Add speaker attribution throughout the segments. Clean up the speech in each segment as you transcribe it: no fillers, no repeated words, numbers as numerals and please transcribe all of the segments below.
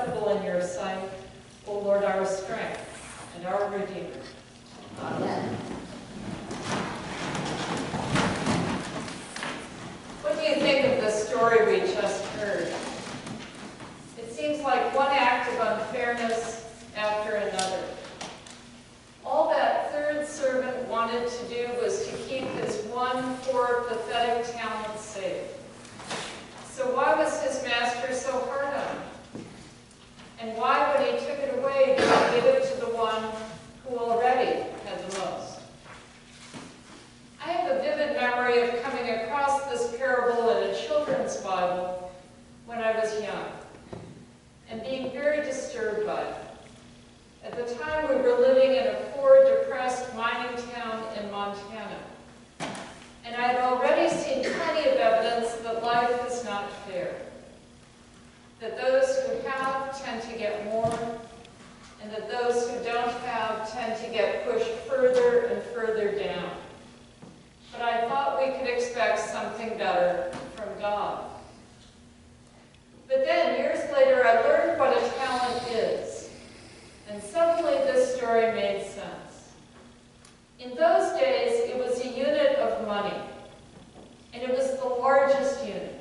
Speaker 1: acceptable in your sight, O Lord, our strength and our Redeemer. Amen. What do you think of the story we just heard? It seems like one act of unfairness after another. All that third servant wanted to do was to keep his one poor, pathetic talent safe. So why was his master so hard on him? And why, when he took it away, did he give it to the one who already had the most? I have a vivid memory of coming across this parable in a children's Bible when I was young, and being very disturbed by it. At the time, we were living in a poor, depressed mining town in Montana, and I had already seen plenty of evidence that life is not fair, that those who have tend to get more, and that those who don't have tend to get pushed further and further down. But I thought we could expect something better from God. But then, years later, I learned what a talent is, and suddenly this story made sense. In those days, it was a unit of money, and it was the largest unit.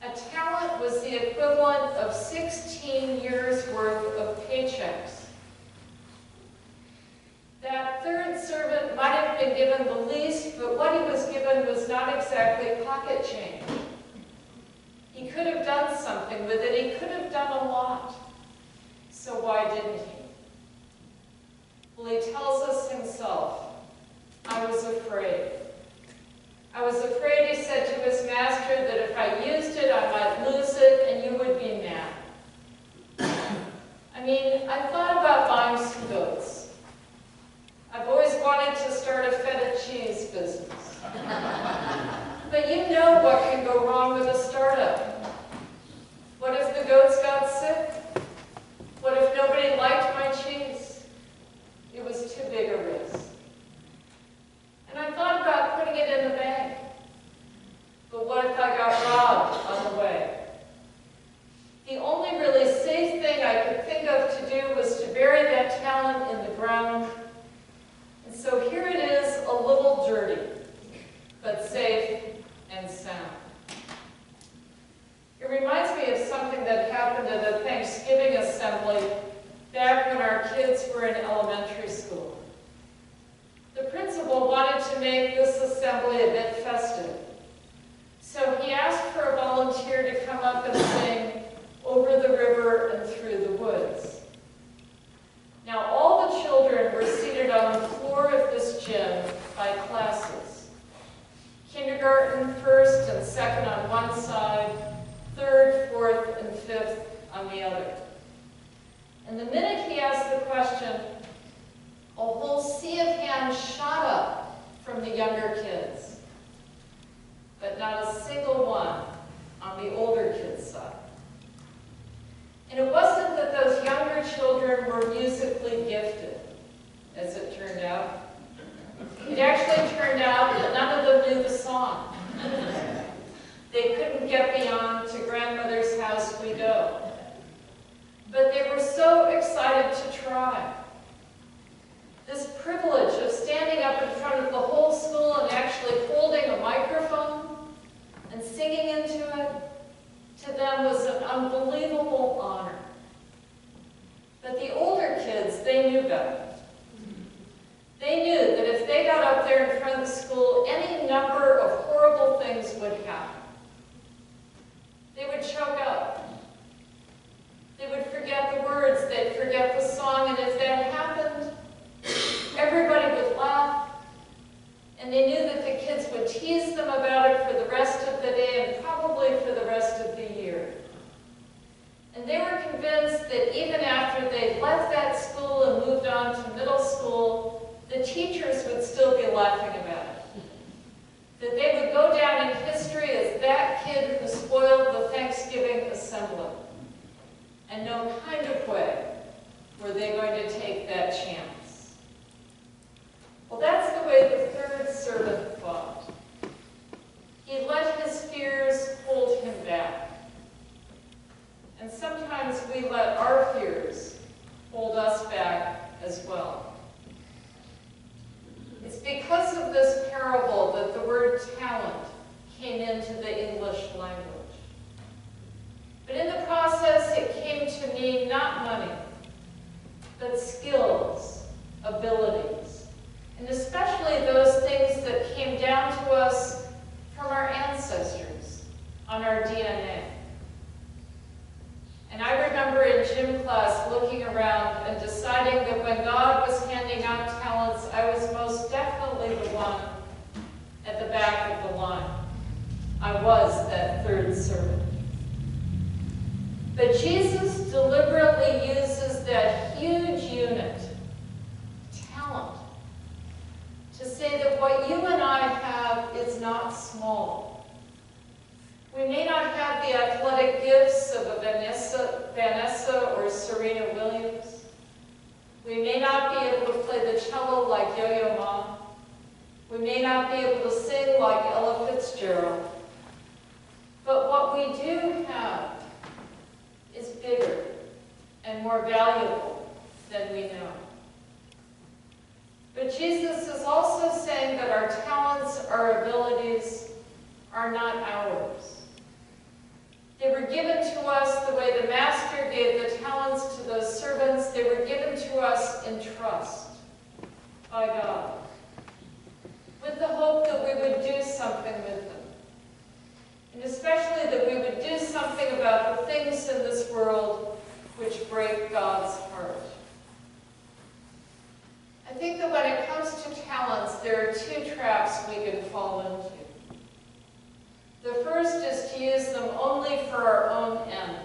Speaker 1: A talent was the equivalent of 16 years' worth of paychecks. That third servant might have been given the least, but what he was given was not exactly pocket change. He could have done something with it. He could have done a lot. So why didn't he? Well, he tells us himself, I was afraid. I was afraid, he said to his master, that if I used it, I might lose it, and you would be mad. I mean, I thought about buying some goats. I've always wanted to start a feta cheese business. But you know what can go wrong with a startup. What if the goats got sick? What if nobody liked my cheese? It was too big a risk. And I thought about putting it in the bank. But what if I got robbed on the way? The only really safe thing I could think of to do was to bury that talent in the ground. And so here it is, a little dirty, but safe and sound. It reminds me of something that happened at a Thanksgiving assembly back when our kids were in elementary school. The principal wanted to make this assembly a bit festive. So he asked for a volunteer to come up and sing "Over the River and Through the Woods." Now all the children were seated on the floor of this gym by classes. Kindergarten, first and second on one side, third, fourth, and fifth on the other. And the minute he asked the question, a whole sea of hands shot up from the younger kids, but not a single one on the older kids' side. And it wasn't that those younger children were musically gifted, as it turned out. It actually turned out that none of them knew the song. They couldn't get beyond "To Grandmother's House We Go." But they were so excited to try. This privilege of standing up in front of the whole school and actually holding a microphone and singing into it, to them was an unbelievable honor. But the older kids, they knew better. They knew that if they got up there in front of the school, any number of horrible things would happen. They would choke up. They would forget the words. They'd forget the song. And if that happened, everybody would laugh. And they knew that the kids would tease them about it for the rest of the day and probably for the rest of the year. And they were convinced that even after they left that school and moved on to middle school, the teachers would still be laughing about it. That they would go down in history as that kid who spoiled the Thanksgiving But Jesus deliberately uses that huge unit, talent, to say that what you and I have is not small. We may not have the athletic gifts of a Vanessa or Serena Williams. We may not be able to play the cello like Yo-Yo Ma. We may not be able to sing like Ella Fitzgerald. But what we do have is bigger and more valuable than we know. But Jesus is also saying that our talents, our abilities, are not ours. They were given to us the way the master gave the talents to those servants. They were given to us in trust by God, with the hope that we would do something with them. And especially that we would do something about the things in this world which break God's heart. I think that when it comes to talents, there are two traps we can fall into. The first is to use them only for our own end,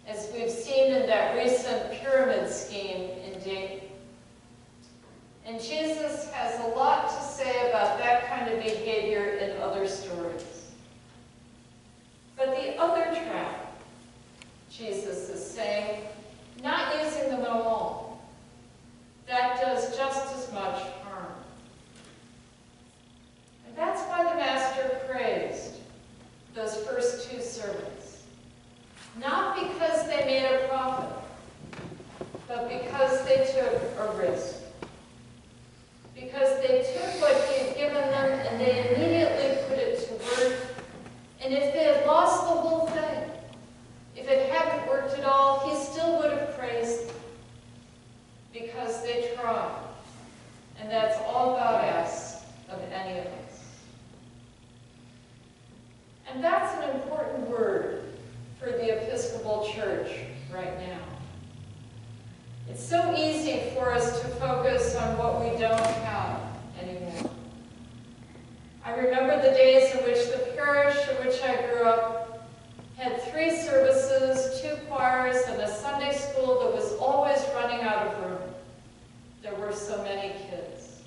Speaker 1: as we've seen in that recent pyramid scheme in Dayton. And Jesus has a lot to say about that kind of behavior in other stories. But the other trap, Jesus is saying, not using them at all. That does just as much harm. And that's why the Master praised those first two servants. Not because they made a profit, but because they took a risk. Because they took what he had given them and they immediately put it to work. And if they had lost the whole thing, if it hadn't worked at all, he still would have praised them. Because they tried. And that's all God asks of any of us. And that's an important word for the Episcopal Church right now. It's so easy for us to focus on what we don't have anymore. I remember the days in which the parish in which I grew up had 3 services, 2 choirs, and a Sunday school that was always running out of room. There were so many kids.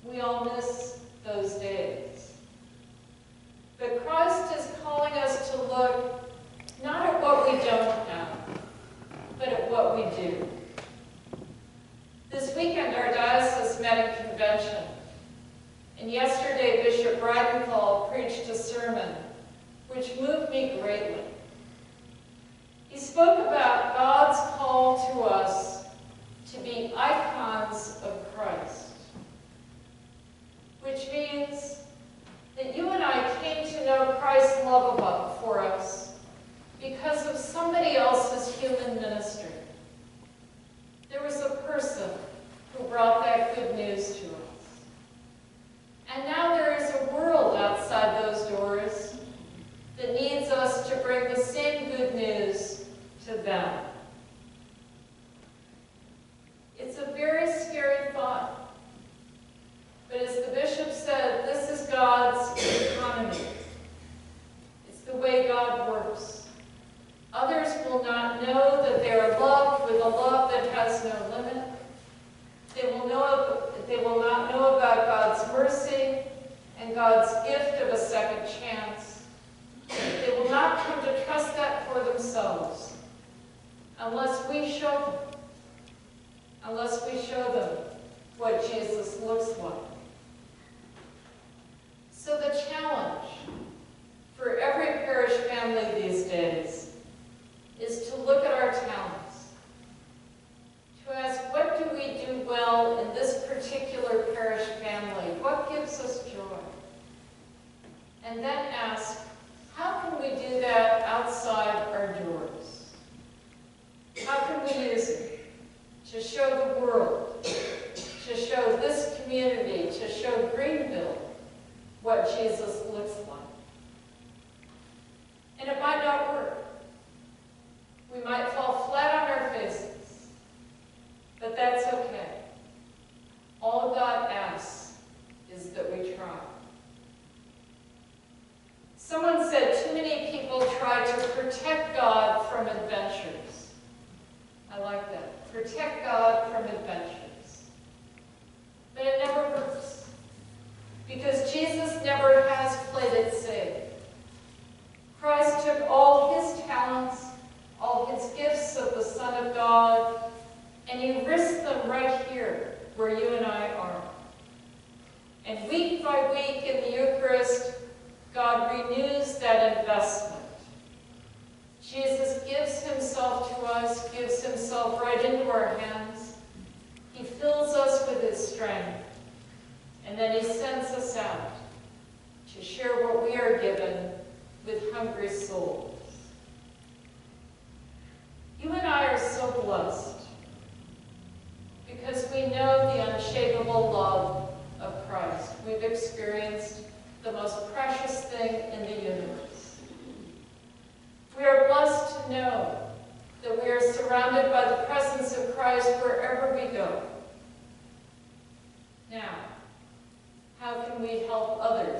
Speaker 1: We all miss those days. But Christ is calling us to look not at what we don't have, but at what we do. This weekend, our diocese met in convention, and yesterday Bishop Greenville preached a sermon which moved me greatly. He spoke about God's call to us to be icons of Christ, which means that you and I came to know Christ's love for us because of somebody else's human ministry. There was a person who brought that good news to us. And now there is a world outside those doors that needs us to bring the same good news to them. It's a very scary thought. But as the bishop said, this is God's economy. It's the way God works. Others will not know that they are loved with a love that has no limit. They will not know about God's mercy and God's gift of a second chance. They will not come to trust that for themselves unless we show them what Jesus looks like. So the challenge for every parish family these days is to look at our talents, to ask, what do we do well in this particular parish family? What gives us joy? And then ask, how can we do that outside our doors? How can we use it to show the world, to show this community, to show Greenville what Jesus looks like? And it might not protect God from adventures. I like that. Protect God from adventures. But it never works. Because Jesus never has played it safe. Christ took all his talents, all his gifts of the Son of God, and he risked them right here where you and I are. And week by week in the Eucharist, God renews that investment. Jesus gives himself to us, gives himself right into our hands. He fills us with his strength. And then he sends us out to share what we are given with hungry souls. You and I are so blessed because we know the unshakable love of Christ. We've experienced the most precious thing in the universe. We are blessed to know that we are surrounded by the presence of Christ wherever we go. Now, how can we help others